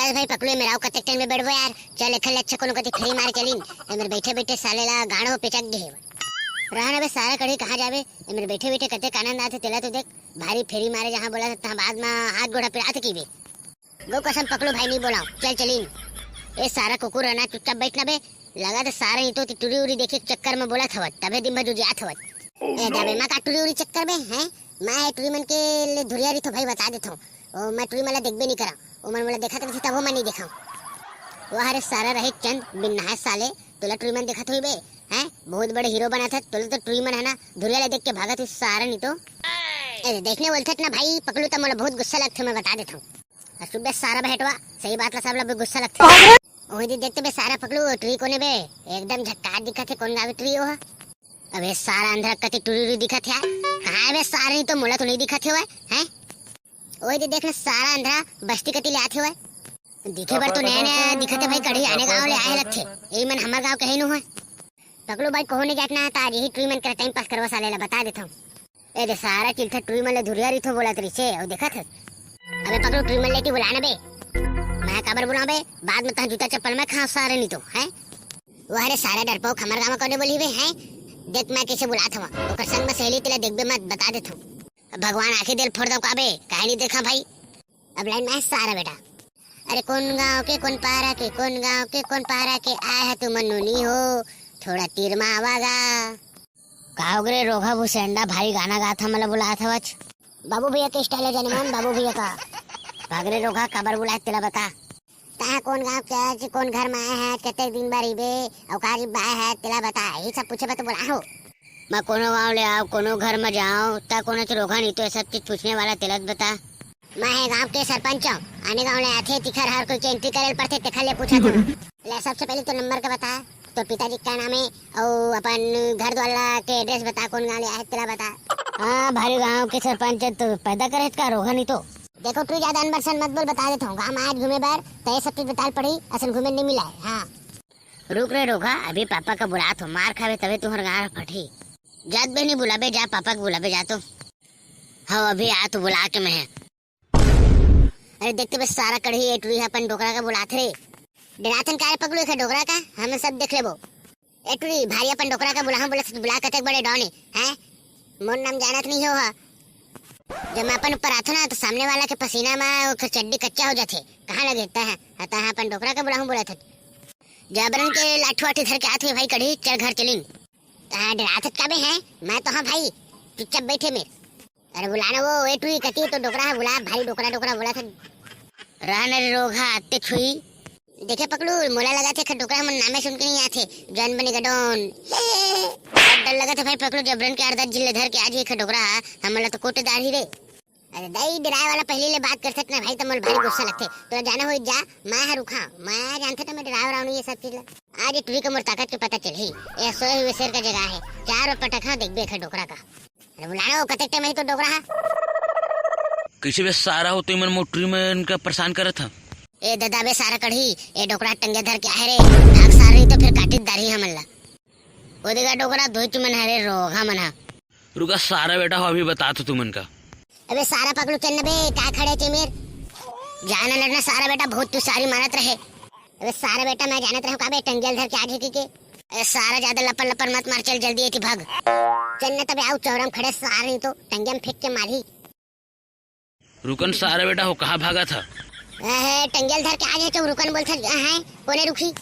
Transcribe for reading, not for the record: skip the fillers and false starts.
चल भाई पकड़ो मेरा कते टाइम में बैठबो यार। चल एखल अच्छा कोनो कति फेरी मार चलिन। एमर बैठे बैठे साले ला गाड़ो पेचक गे रहना बे सारा कड़ी कहां जाबे। एमर बैठे बैठे कते आनंद आथे तेला तो देख। भारी फेरी मारे जहां बोला तहां बाद में हाथ गोड़ा पे आते कीबे। गो कसम पकड़ो भाई नहीं बोलाओ चल चलिन। ए सारा कुकुर रहना चुपचाप बैठना बे। लगा तो सारा ही तो टुरी उरी देखे चक्कर में बोला थवत तबे दिन भर जुजियात हवत। ए जाबे मां का टुरी उरी चक्कर में हैं। मैं है टुरी मन के ले धुरियारी तो भाई बता देता हूं। ओ मैं टुरी मला देखबे नहीं करा। ओ मन मला देखा तो तब वो मैं नहीं देखा। वो हरे सारा रहे चंद बिन नहा साले तोला टुरी मन देखा थोई बे हैं। बहुत बड़े हीरो बना था तोला तो टुरी मन है ना धुरिया ले देख के भागा तू सारा नहीं तो। ए देखने बोलते ना भाई पकड़ू तो मला बहुत गुस्सा लगता मैं बता देता हूं। सुबह सारा बैठवा सही बात ला सब ला गुस्सा लगता है। ओही दी देखते बे सारा पकड़ू ट्री कोने बे एकदम झक्कार दिखत है कौन गावे ट्री हो। अबे सारा अंदर कते टुरी दिखत है कहां बे सारा नहीं तो मोला तो नहीं दिखत है हैं। ओही दी देखना सारा अंधरा बस्ती कति ले आथे हुए दिखे बर तो नया नया दिखत है भाई। कढ़ी आने गांव ले आए लगथे यही मन हमर गांव कहीं नु है। पकड़ू भाई कोने जातना है आज यही ट्री मन कर टाइम पास करवा साले ला बता देता हूं। ए दे सारा चिल्था ट्री मन ले धुरिया रिथो बोला तरी से ओ देखत है। अबे पकड़ू ट्री मन लेके बुलाना बे मैं काबर बुलाऊं बे बाद में ता जूता चप्पल में खा सारे नहीं तो हैं। वो हरे सारा डरपोक हमर गांव में कोने बोली बे हैं। देख मैं कैसे बुलात हवा ओकर संग में सहेली तेला देखबे मत बता देता हूं। भगवान आंखें दिल फोड़ दो काबे काहे नहीं देखा भाई। अब लाइन में सारा बेटा अरे कौन गांव के कौन पारा के कौन गांव के कौन पारा के आए है तू मनुनी हो थोड़ा तीर में आवागा कावगरे रोगा भूसेंडा भाई गाना गा था मला बुलाया था वच बाबू भैया के स्टाइल है जाने मन बाबू भैया का भागरे रोगा कबर बुलाए तेला बता कहां कौन गांव के आज कौन घर में आए हैं कितने दिन बारी बे और काजी बाय है तेला बता ये सब पूछे बता बुला हो। मैं कोनो गांव ले आओ कोनो घर में जाओ ता कोनो तो रोगा नहीं तो सब चीज पूछने वाला तेलत बता। मैं है गांव के सरपंच हूं आने गांव ले आथे तिखर हर कोई एंट्री करे पड़थे तेखा ले पूछा था। ले सबसे पहले तो नंबर का बता तो पिताजी का नाम है और अपन घर वाला के एड्रेस बता कौन गांव ले आए तेला बता। हां भारी गांव के सरपंच तो पैदा करे का रोगा नहीं तो देखो तू ज्यादा अनबरसन मत बोल बता देता हूं। गांव में आज घूमे बार तो सब चीज बता पड़ी असल घूमे नहीं मिला है। हां रुक रे रोगा अभी पापा का बुला तो मार खावे तबे तुम्हार गांव फटी जात बे नहीं बुलाबे जा पापा को बुलाबे जा तो हाँ अभी आ तो बुला के मैं है। अरे देखते बस सारा कढ़ी एटुरी अपन डोकरा का बुलाते रे डराथन का पकड़ो एक डोकरा का हमें सब देख लेबो। एटुरी भारी अपन डोकरा का बुला कतक बड़े डॉने हैं मोर नाम जानत नहीं हो। जब मैं अपन ऊपर आतो ना तो सामने वाला के पसीना में चड्डी कच्चा हो जाते कहाँ लगता है अतः अपन डोकरा का बुलाऊं बोला था जबरन के लाठी वाठी धर के आते भाई कढ़ी चल घर चलिन डराथत का बे हैं। मैं तो हाँ भाई चुपचाप बैठे मेरे अरे बुलाना वो एटुई कती तो डोकरा बुला भाई डोकरा डोकरा बोला था रहने रोगा आते छुई देखे पकड़ू मोला लगा थे डोकरा मन नामे सुन के नहीं आते जन बने गडोन डर लगा था भाई पकड़ू जबरन के अर्धा जिले धर के आज एक डोकरा हमला तो कोटे दाढ़ी रे। अरे दई डराए वाला पहले ले बात करते ना भाई तो मोल भारी गुस्सा लगते तो जाना हो जा मैं है रुखा मैं जानते तो मैं डराव रहा हूं ये सब चीज आज टुरी का मोर ताकत के पता चल ही ये सोए हुए शेर का जगह है चार पटखा देख बे डोकरा का। अरे बुलाना कते टाइम में तो डोकरा है कैसे बे सारा हो तो मन मोटरी में इनका परेशान करे था। ए दादा बे सारा कढ़ी ए डोकरा टंगे धर के आए रे नाक सारी तो फिर काटी दाढ़ी हमला ओदेगा डोकरा धोई तुमन हरे रोगा मना रुका सारा बेटा हो अभी बता तो तुमन का। अबे सारा पकड़ू चल बे का खड़े चे मेर जाना लड़ना सारा बेटा बहुत तू सारी मारत रहे। अबे सारा बेटा मैं जानत रहूं का बे टंगेल धर के आगे के सारा ज्यादा लपर लपर मत मार चल जल्दी एती भाग चलना तबे आओ चौरम खड़े सारा नहीं तो टंगे में फेंक के मारी। रुकन सारा बेटा हो कहाँ भागा था टंगेल धर के आगे तो रुकन बोलता है कोने रुकी